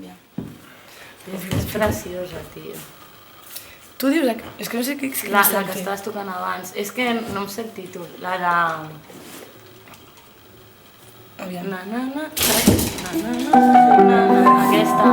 És preciosa, tio. Tu dius... És que no sé què La que estaves tocant abans. És que no em sé el títol. La de... Aviam. Aquesta.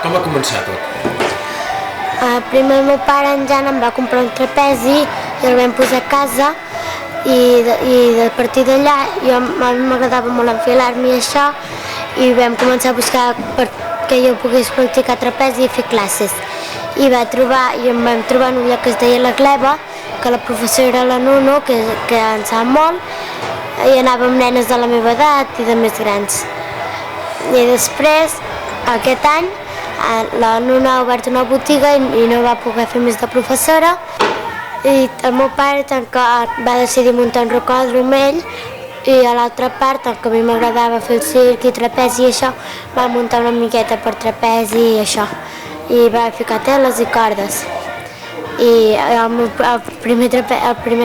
Com va començar tot? Primer el meu pare, en Jan, em va comprar un trapezi i el vam posar a casa i a partir d'allà a mi m'agradava molt enfilar-m'hi això i vam començar a buscar perquè jo pogués practicar trapezi i fer classes. I em vam trobar en un lloc que es deia La Gleva, que la professora era la Nuno, que en sap molt, i anàvem nenes de la meva edat i de més grans. I després, aquest any, la Nuno ha obert una botiga i no va poder fer més de professora i el meu pare va decidir muntar un rocòdrom ell i a l'altra part, que a mi m'agradava fer el circ i trapezi i això, va muntar una miqueta per trapezi i això i va ficar teles i cordes i el primer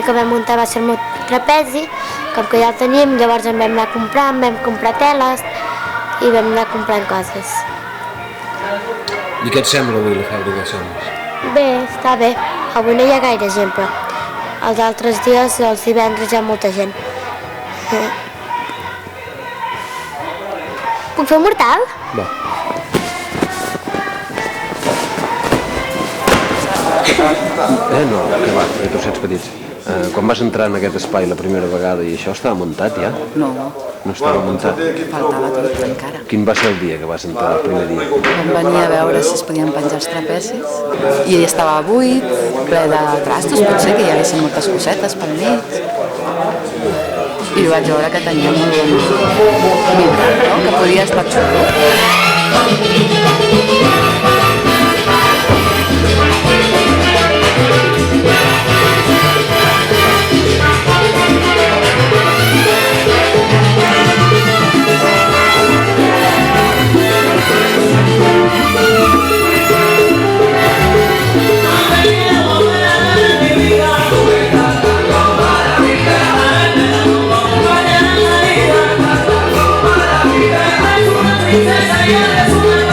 que vam muntar va ser el meu trapezi, com que ja el teníem, llavors en vam anar comprant, vam comprar teles i vam anar comprant coses. I què et sembla avui la Fàbrica de Sons? Bé, està bé. Avui no hi ha gaire gent, però els altres dies, els divendres, hi ha molta gent. Puc fer un mortal? Va. No, que va, que tots ets petits. Quan vas entrar en aquest espai la primera vegada i això estava muntat ja? No. No estava muntat? Faltava tot encara. Quin va ser el dia que vas entrar el primer dia? Vam venir a veure si es podien penjar els trapezis i estava buit, ple de trastos, potser que hi haguessin moltes cosetes pel mig. I vaig veure que tenia molt bon vibra, no? Que podia estar xulo. Princesa y eres una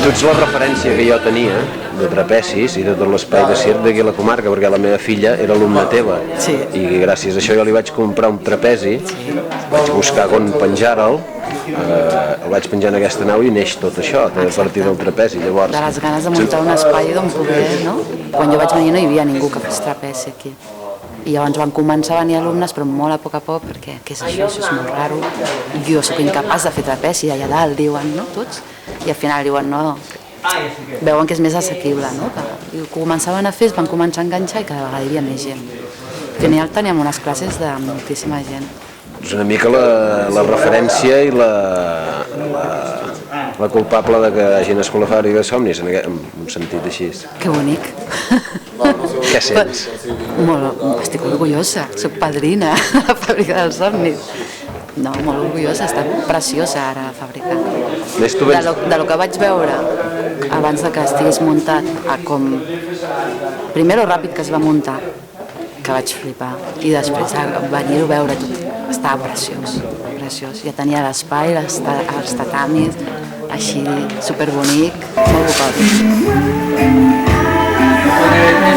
tu ets la referència que jo tenia de trapecis i de tot l'espai de circ d'aquí a la comarca, perquè la meva filla era alumna teva. Sí. I gràcies a això jo li vaig comprar un trapezi, vaig buscar on penjar-lo, el vaig penjar en aquesta nau i neix tot això, a partir del trapezi. Llavors, de les ganes de muntar un espai d'on poder, no? Quan jo vaig venir no hi havia ningú que fes trapezi aquí. I llavors van començar a venir alumnes, però molt a poc, perquè què és això? Això és molt raro. Jo sóc incapaç de fer trapezi, allà dalt, diuen, no? Tots. I al final diuen, no, veuen que és més assequible, no? I començaven a fer, es van començar a enganxar i cada vegada hi havia més gent. Genial, teníem unes classes de moltíssima gent. és una mica la referència i la culpable de que hagi nascut la fàbrica de somnis, en un sentit així. Que bonic. Què sents? Molt, estic orgullosa, soc padrina de la fàbrica dels somnis. No, molt orgullosa, està preciosa ara la fàbrica. De lo que vaig veure abans de que estigués muntat, a com... Primer lo ràpid que es va muntar, que vaig flipar, i després venir-ho a veure tot, estava preciós, preciós. Ja tenia l'espai, els tatamis, així superbonic, molt bucòlic.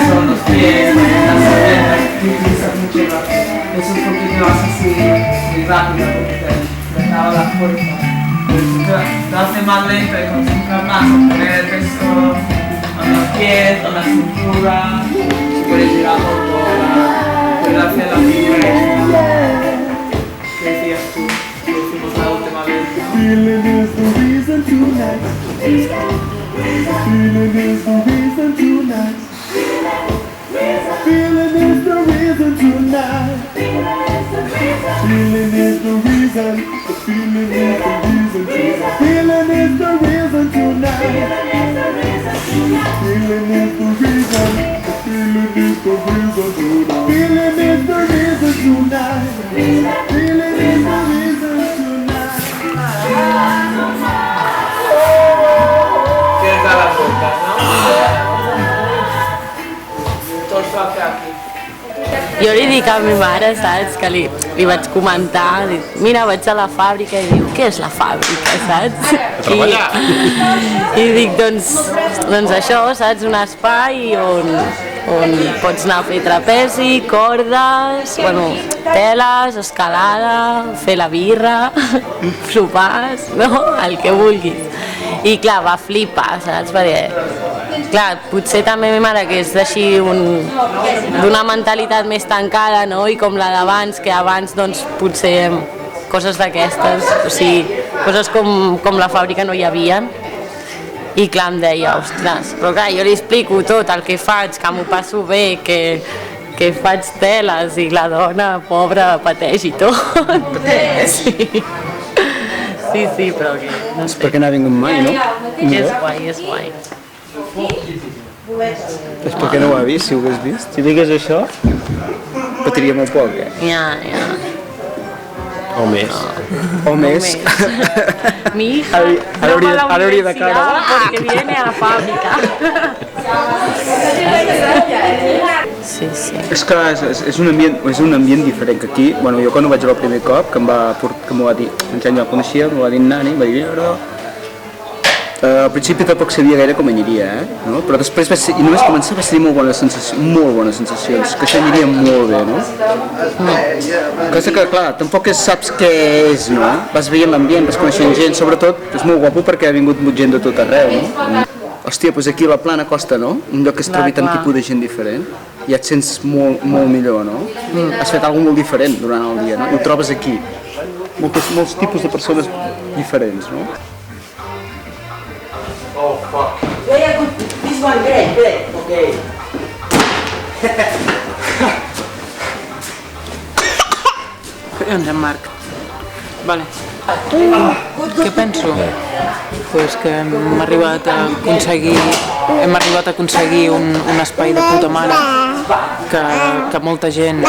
Son los pies, las piernas, utilizas mucho eso es porque te vas así muy rápido, porque te acaba la fuerza. Te hace más lento y concentrar más en poner el peso en los pies, en la cintura, si puedes llegar a puedes hacer la figura que decías tú, que hicimos la última vez. Feeling is the reason tonight. Feeling is the reason tonight. Feeling is the reason tonight. Feeling is the reason. Feeling is the reason tonight. Feeling is the reason tonight. Feeling is the reason. Feeling is the reason tonight. Feeling is the reason tonight. Feeling is the reason tonight. Quieres dar las vueltas, ¿no? Jo li dic a mi mare, saps, que li vaig comentar, dic, mira, vaig a la fàbrica i diu, què és la fàbrica, saps? I dic, doncs això, saps, un espai on pots anar a fer trapezi, cordes, bueno, teles, escalada, fer la birra, sopars, no? El que vulguis. I clar, va flipar, saps, perquè clar, potser també ma mare que és així d'una mentalitat més tancada, no? I com la d'abans, que abans doncs potser coses d'aquestes, o sigui, coses com la fàbrica no hi havia. I clar, em deia, ostres, però clar, jo li explico tot el que faig, que m'ho passo bé, que faig teles i la dona pobra pateix i tot. Sí, però que no sé. Perquè no ha vingut mai, no? És guai, és guai. És perquè no ho ha vist, si ho hagués vist. Si digués això, patiria molt poc, eh? Ja. O més. O més. Mi hija no va a la universidad porque viene a la fábrica. Sí. És que és un ambient diferent que aquí. Bueno, jo quan ho vaig veure el primer cop, que m'ho va dir, en Jan ja el coneixia, m'ho va dir en Nani, em va dir, al principi tampoc sabia gaire com aniria, no? Però després i només començar vaig tenir molt bones sensacions, que això aniria molt bé, no? Cosa que, clar, tampoc saps què és, no? Vas veient l'ambient, vas coneixent gent, sobretot és molt guapo perquè ha vingut gent de tot arreu, no? Hòstia, doncs aquí a la Plana Costa, no? Un lloc que es trobi tant tipus de gent diferent, ja et sents molt millor, no? Has fet alguna molt diferent durant el dia, no? I ho trobes aquí, molts tipus de persones diferents, no? Oh fuck. Yeah, good. This one, great. Okay. Collons, en Marc. Vale. Què penso? Pues que hem arribat a aconseguir un espai de puta mare que molta gent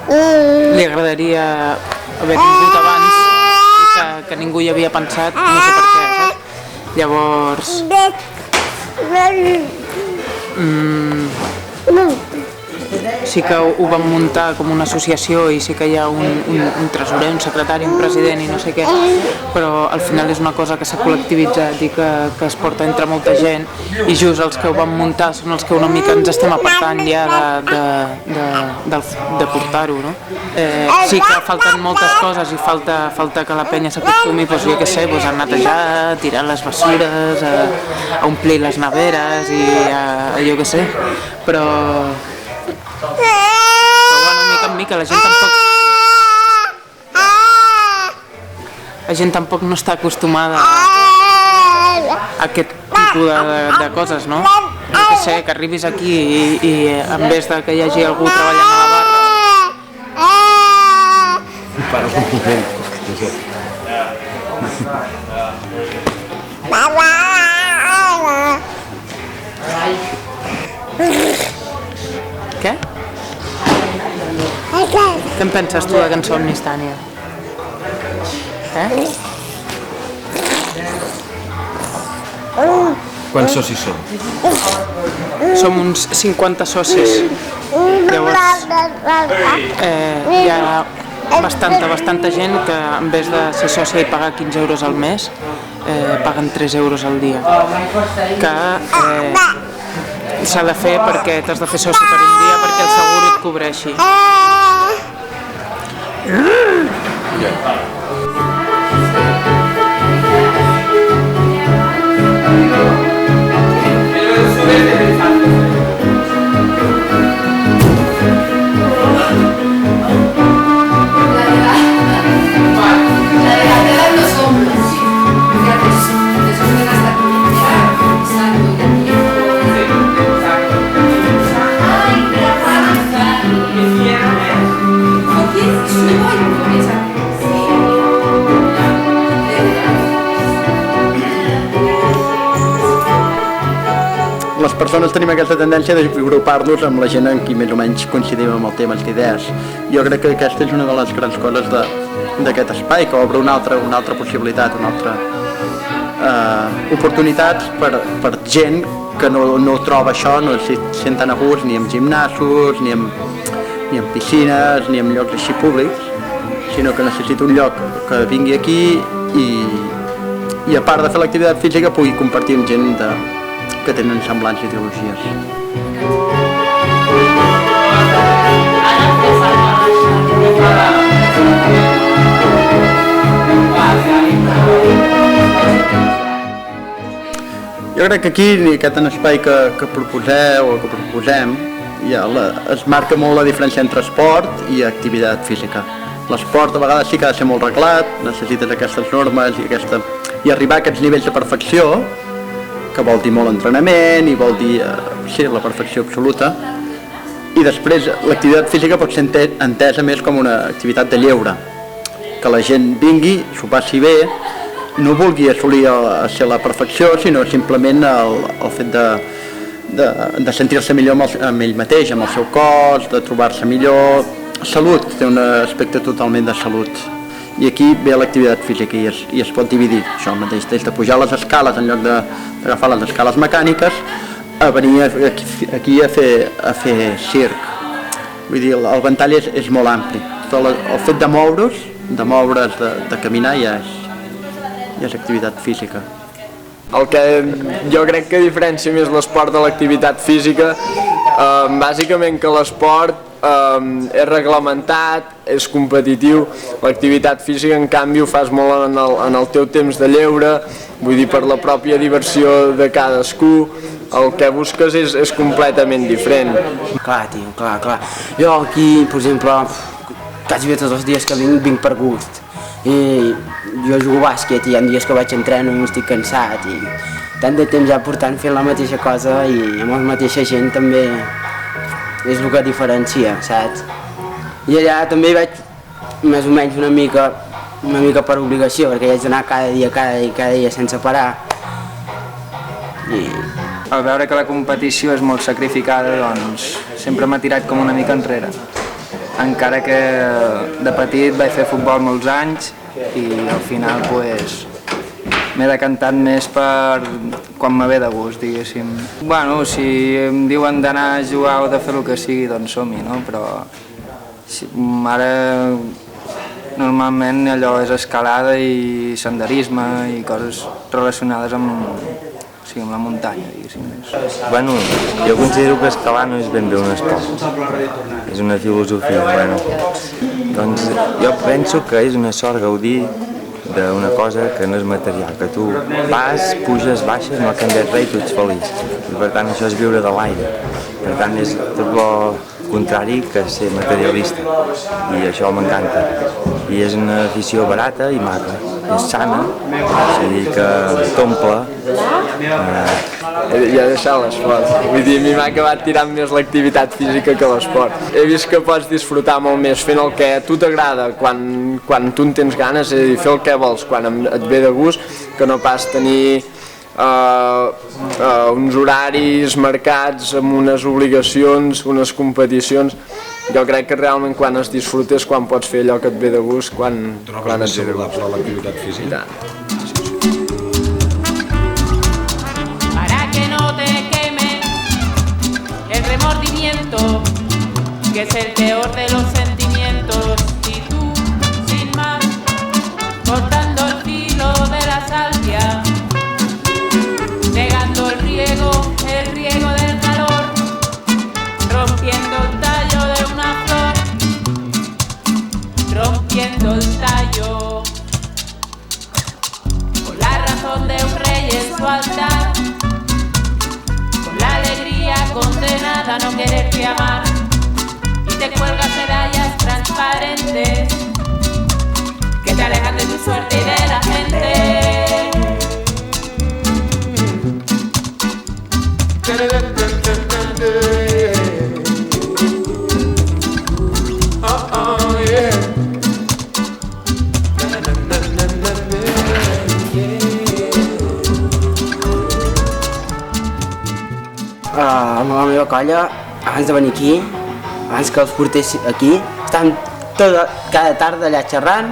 li agradaria haver tingut abans i que ningú hi havia pensat, no sé per què, saps? Llavors, sí que ho vam muntar com una associació i sí que hi ha un tresorer, un secretari, un president i no sé què, però al final és una cosa que s'ha col·lectivitzat i que es porta entre molta gent, i just els que ho vam muntar són els que una mica ens estem apartant ja de portar-ho, no? Sí que falten moltes coses i falta que la penya s'acostumi, doncs, jo què sé, a netejar, a tirar les bessures, a omplir les neveres i jo què sé, però bueno, mica en mica la gent tampoc no està acostumada a aquest tipus de coses, no? Jo què sé, que arribis aquí i en vez de que hi hagi algú treballant a la barra... Para un moment. Què? Què en penses tu de Cançó Omnis, Tània? Quants socis som? Som uns 50 socis. Llavors, hi ha bastanta gent que en vez de ser sòcia i pagar 15 euros al mes, paguen 3 euros al dia. Que s'ha de fer perquè t'has de fer soci per un dia perquè el seguro et cobreixi. Les persones tenim aquesta tendència d'agrupar-nos amb la gent en qui més o menys coincidim amb el temes d'idees. Jo crec que aquesta és una de les grans coses d'aquest espai, que obre una altra possibilitat, una altra oportunitats per gent que no troba això, no s'hi senten a gust ni en gimnasos, ni en piscines, ni en llocs així públics, sinó que necessita un lloc que vingui aquí i a part de fer l'activitat física pugui compartir amb gent que tenen semblants ideologies. Jo crec que aquí, aquest espai que proposeu o que proposem, es marca molt la diferència entre esport i activitat física. L'esport a vegades sí que ha de ser molt reglat, necessites aquestes normes i arribar a aquests nivells de perfecció, que vol dir molt entrenament i vol dir la perfecció absoluta, i després l'activitat física pot ser entesa més com una activitat de lleure, que la gent vingui, s'ho passi bé, no vulgui assolir ser la perfecció, sinó simplement el fet de sentir-se millor amb ell mateix, amb el seu cos, de trobar-se millor. Salut, té un aspecte totalment de salut. I aquí ve l'activitat física i es pot dividir això mateix, des de pujar les escales en lloc d'agafar les escales mecàniques a venir aquí a fer circ. Vull dir, el ventall és molt ampli. El fet de moure's, de caminar ja és activitat física. El que jo crec que diferencia més l'esport de l'activitat física, bàsicament que l'esport és reglamentat, és competitiu, l'activitat física en canvi ho fas molt en el teu temps de lleure, vull dir per la pròpia diversió de cadascú, el que busques és completament diferent. Clar, tio, clar. Jo aquí, per exemple, quasi bé tots els dies que vinc per gust. I jo jugo bàsquet i hi ha dies que vaig entreno i estic cansat i tant de temps ja portant fent la mateixa cosa i amb la mateixa gent també és el que diferencia, saps? I allà també hi vaig més o menys una mica per obligació, perquè hi haig d'anar cada dia sense parar. Al veure que la competició és molt sacrificada, doncs sempre m'ha tirat com una mica enrere. Encara que de petit vaig fer futbol molts anys i al final pues, m'he decantat més per quan me ve de gust, diguéssim. Bueno, si em diuen d'anar a jugar o de fer el que sigui, doncs som-hi, no? Però ara normalment allò és escalada i senderisme i coses relacionades amb la muntanya, diguéssim. Bueno, jo considero que escalar no és ben bé un esport, és una filosofia. Bueno, doncs jo penso que és una sort gaudir d'una cosa que no és material, que tu vas, puges, baixes, no ha canviat res i tu ets feliç. I per tant això és viure de l'aire. Per tant és tot el contrari que ser materialista i això m'encanta. I és una afició barata i maca, és sana, és a dir que t'omple. Ja he deixat l'esport, vull dir, a mi m'ha acabat tirant més l'activitat física que l'esport. He vist que pots disfrutar molt més fent el que a tu t'agrada quan tu en tens ganes, és a dir, fer el que vols quan et ve de gust, que no pas tenir uns horaris marcats amb unes obligacions, unes competicions. Jo crec que realment quan es disfruta és quan pots fer allò que et ve de gust, quan et ve de gust. L'activitat física. Para que no te queme el remordimiento, que es el peor de los sentimientos, y tú, sin más, cortando el filo de la salvia, negando el riego del calor, rompiendo el tallo de una flor, rompiendo el tallo, con la razón de un rey en su altar, con la alegría condenada a no quererte amar, y te cuelgas medallas transparentes que te alejan de tu suerte y de la gente. Amb la meva colla, abans de venir aquí, abans que els portés aquí, estàvem cada tarda allà xerrant,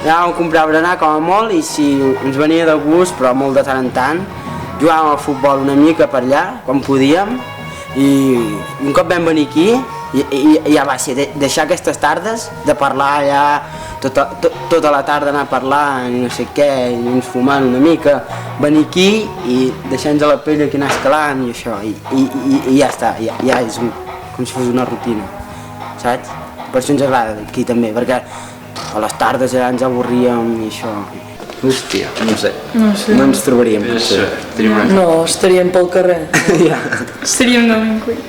anàvem a comprar berenar com a molt i si ens venia de gust, però molt de tant en tant, jugàvem al futbol una mica per allà, quan podíem, i un cop vam venir aquí, ja va ser deixar aquestes tardes, de parlar allà tota la tarda, anar a parlar i no sé què, i ens fumant una mica, venir aquí i deixar-nos a la pell aquí anar escalant i això, i ja està, ja és com si fos una rutina, saps? Per això ens agrada aquí també, perquè a les tardes ja ens avorríem i això. Hòstia, no sé, No ens trobaríem, potser. No, estaríem pel carrer. Estaríem delinqüent.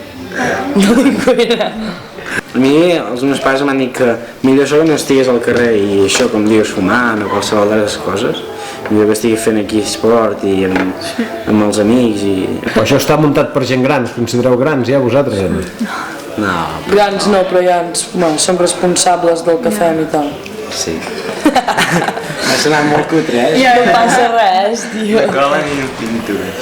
A mi els meus pares m'han dit que millor això que no estigués al carrer i això, com dius, fumant o qualsevol de les coses, millor que estigui fent aquí esport i amb els amics i... Però això està muntat per gent gran, us considereu grans ja vosaltres? No. Grans no, però ja som responsables del que fem i tal. Sí. Ha sonat molt cutre, Ja no passa res, tio. No colen ni pintures.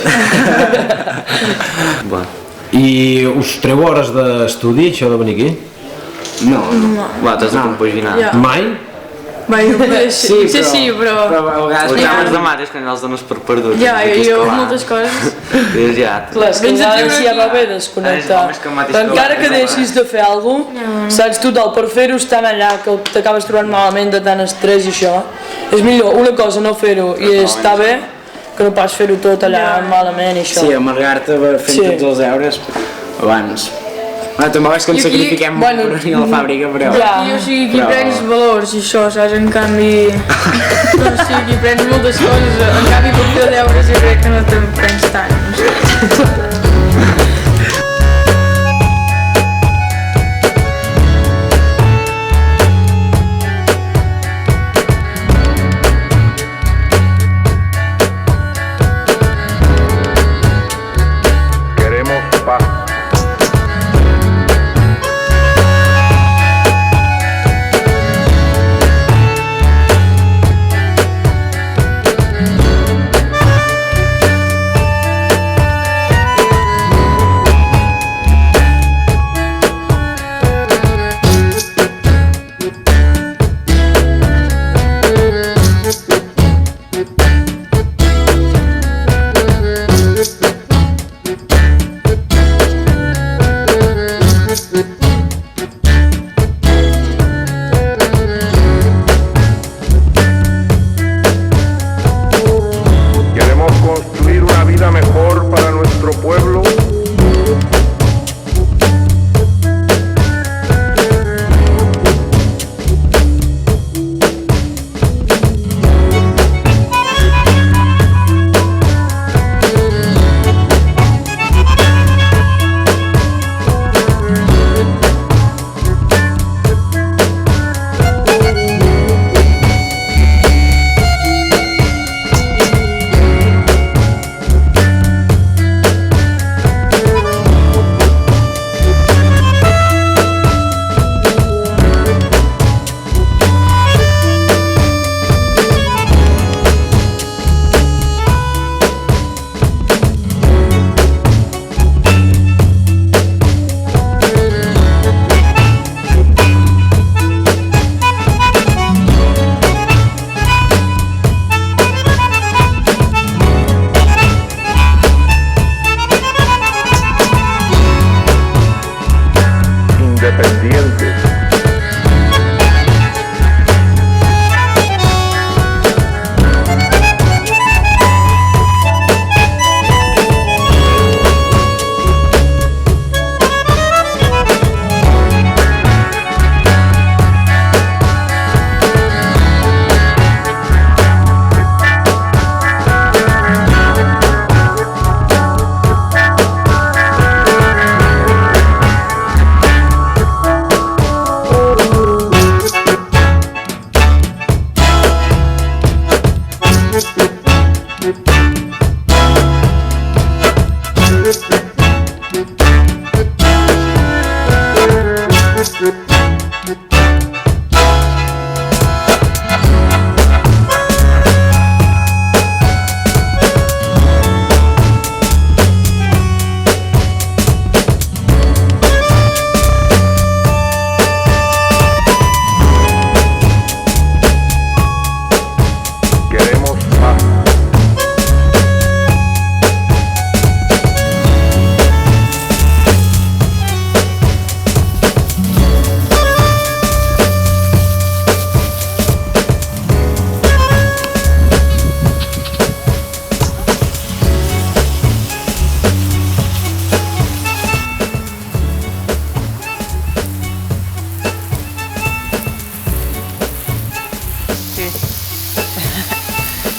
I us treu hores d'estudi, això de venir aquí? No. Va, t'has de compaginar. Mai? Sí, però... Els exàmens de mares que els dones per perduts. Ja, jo moltes coses... Ja. Clar, és que si ja va bé desconnectar. Però encara que deixis de fer alguna cosa, saps, total, per fer-ho estant allà, que t'acabes trobant malament de tant estrès i això, és millor una cosa no fer-ho i estar bé, que no pas fer-ho tot allà malament i això. Sí, amargar-te fent tots els deures abans. Tampoc és que ens sacrifiquem molt per venir a la fàbrica, però... I o sigui, aquí prens valors i això, saps? En canvi... aquí prens moltes coses, en canvi per fer deures jo crec que no te'n prens tant, no sé.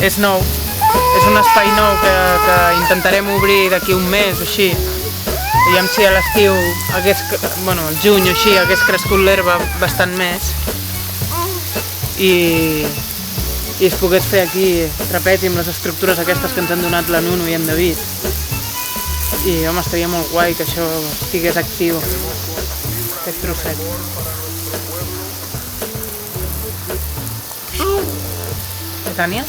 és nou, és un espai nou que intentarem obrir d'aquí un mes o així. Aviam si a l'estiu, al juny o així, hagués crescut l'herba bastant més i es pogués fer aquí trapezi amb les estructures aquestes que ens han donat la Nuno i en David. I home, estaria molt guai que això estigués actiu, aquest trosset. Tània?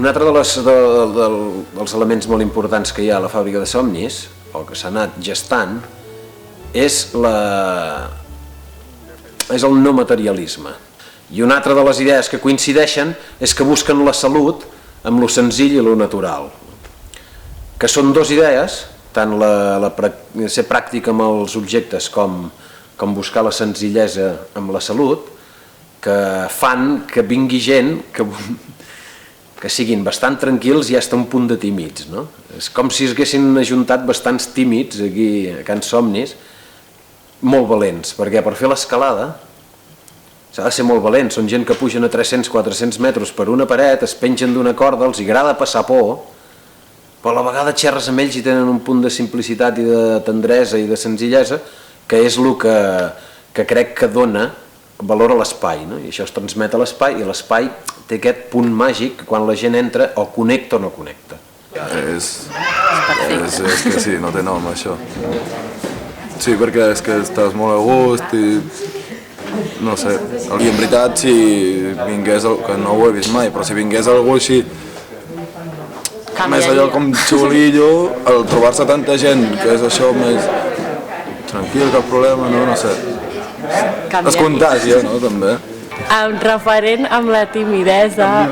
Un altre dels elements molt importants que hi ha a la fàbrica de somnis, o que s'ha anat gestant, és el no materialisme. I una altra de les idees que coincideixen és que busquen la salut amb lo senzill i lo natural. Que són dues idees, tant ser pràctic amb els objectes com buscar la senzillesa amb la salut, que fan que vingui gent que siguin bastant tranquils i fins a un punt de tímids. És com si s'haguessin ajuntat bastants tímids aquí a Can Somnis, molt valents, perquè per fer l'escalada s'ha de ser molt valent. Són gent que pugen a 300-400 metres per una paret, es pengen d'una corda, els agrada passar por, però a la vegada xerres amb ells i tenen un punt de simplicitat i de tendresa i de senzillesa, que és el que crec que dona valor a l'espai, i això es transmet a l'espai, i l'espai té aquest punt màgic quan la gent entra o connecta o no connecta. És que sí, no té nom això. Sí, perquè és que estàs molt a gust i no sé, i en veritat si vingués, que no ho he vist mai, però si vingués algú així més allò com xulillo, al trobar-se tanta gent que és això més tranquil, cap problema, no sé. Es contagia, no, també. Referent amb la timidesa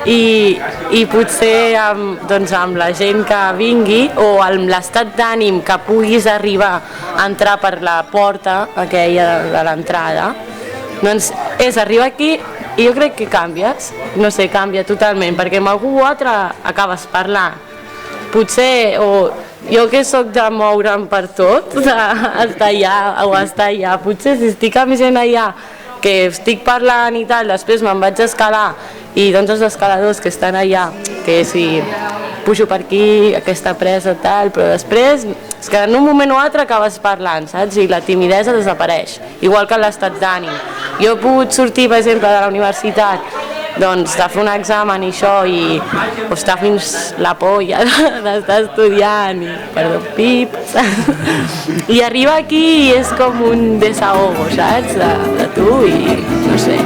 i potser amb la gent que vingui o amb l'estat d'ànim que puguis arribar a entrar per la porta aquella de l'entrada, doncs és arribar aquí i jo crec que canvies, no sé, canvia totalment, perquè amb algú altre acabes parlant. Potser, o jo que sóc de moure'm per tot, d'estar allà o estar allà, potser si estic amb gent allà que estic parlant i tal, després me'n vaig a escalar i doncs els escaladors que estan allà, que si pujo per aquí, aquesta presa, tal, però després és que en un moment o altre acabes parlant, saps? I la timidesa desapareix, igual que l'estat d'ànim. Jo he pogut sortir, per exemple, de la universitat, doncs de fer un examen i això, i estar fins la polla d'estar estudiant, i perdó, pip, saps? I arribar aquí i és com un desahogo, saps? De tu i no sé.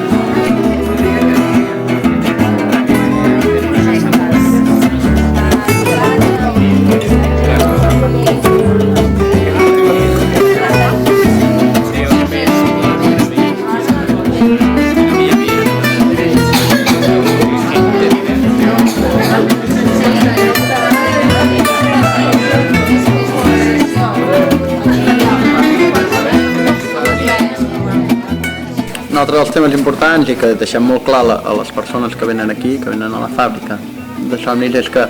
Un altre dels temes importants i que deixem molt clar a les persones que venen aquí, que venen a la fàbrica de somnis, és que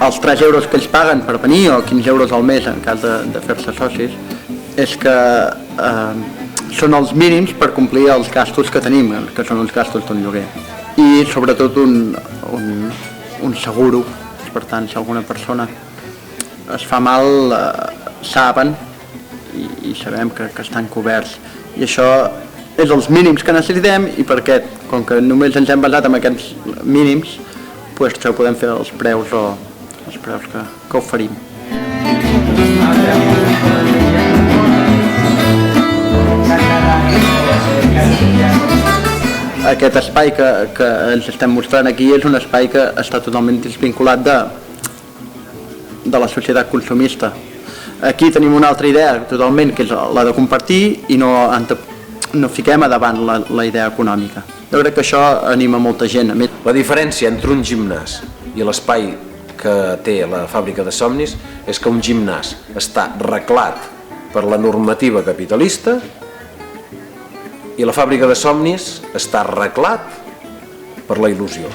els 3 euros que ells paguen per venir o 15 euros al mes en cas de fer-se socis, és que són els mínims per complir els gastos que tenim, que són els gastos d'un lloguer. I sobretot un seguro, per tant, si alguna persona es fa mal, saben i sabem que estan coberts. I això és els mínims que necessitem i perquè, com que només ens hem basat en aquests mínims, doncs això podem fer els preus que oferim. Aquest espai que ens estem mostrant aquí és un espai que està totalment desvinculat de la societat consumista. Aquí tenim una altra idea totalment, que és la de compartir i no fiquem a davant la idea econòmica. Jo crec que això anima molta gent. La diferència entre un gimnàs i l'espai que té la fàbrica de somnis és que un gimnàs està reglat per la normativa capitalista i la fàbrica de somnis està reglat per la il·lusió.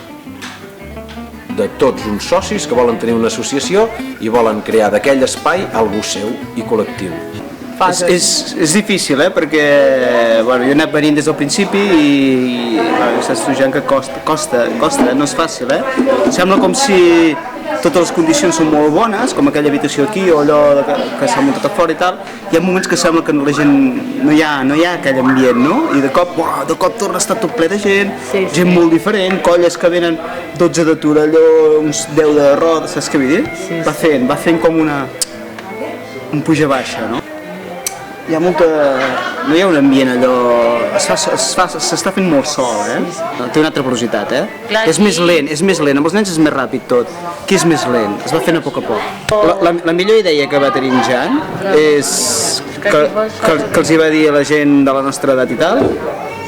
De tots uns socis que volen tenir una associació i volen crear d'aquell espai algú seu i col·lectiu. És difícil, perquè bueno, jo he anat venint des del principi i s'ha estudiant que costa, no és fàcil. Sembla com si totes les condicions són molt bones, com aquella habitació aquí o allò que s'ha muntat a fora i tal. Hi ha moments que sembla que la gent no hi ha aquell ambient, no? I de cop torna a estar tot ple de gent, gent molt diferent, colles que venen 12 de Torelló, uns 10 de Roda, saps què vull dir? Va fent com un puja-baixa, no? Hi ha molta... no hi ha un ambient allò... s'està fent molt sol, Té una altra velocitat, És més lent, amb els nens és més ràpid tot. Aquí és més lent, es va fent a poc a poc. La millor idea que va tenir en Jan és que els hi va dir a la gent de la nostra edat i tal,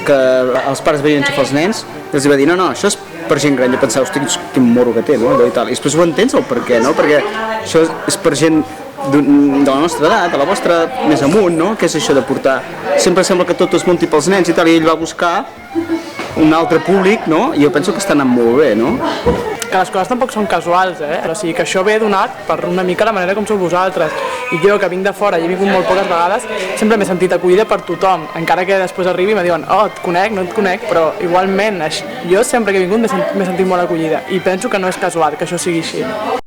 que els pares venien a xafar els nens, i els hi va dir, no, això és per gent gran. Jo pensava, hosti, quin morro que té, no? I després ho entens el per què, no? Perquè això és per gent de la nostra edat, de la vostra més amunt, no? Què és això de portar? Sempre sembla que tot es munti pels nens i tal, i ell va buscar un altre públic, no? I jo penso que està anant molt bé, no? Que les coses tampoc són casuals, O sigui, que això ve donat per una mica la manera com sou vosaltres. I jo, que vinc de fora i he vingut molt poques vegades, sempre m'he sentit acollida per tothom, encara que després arribi i me diuen, et conec, no et conec, però igualment, jo sempre que he vingut m'he sentit molt acollida i penso que no és casual que això sigui així.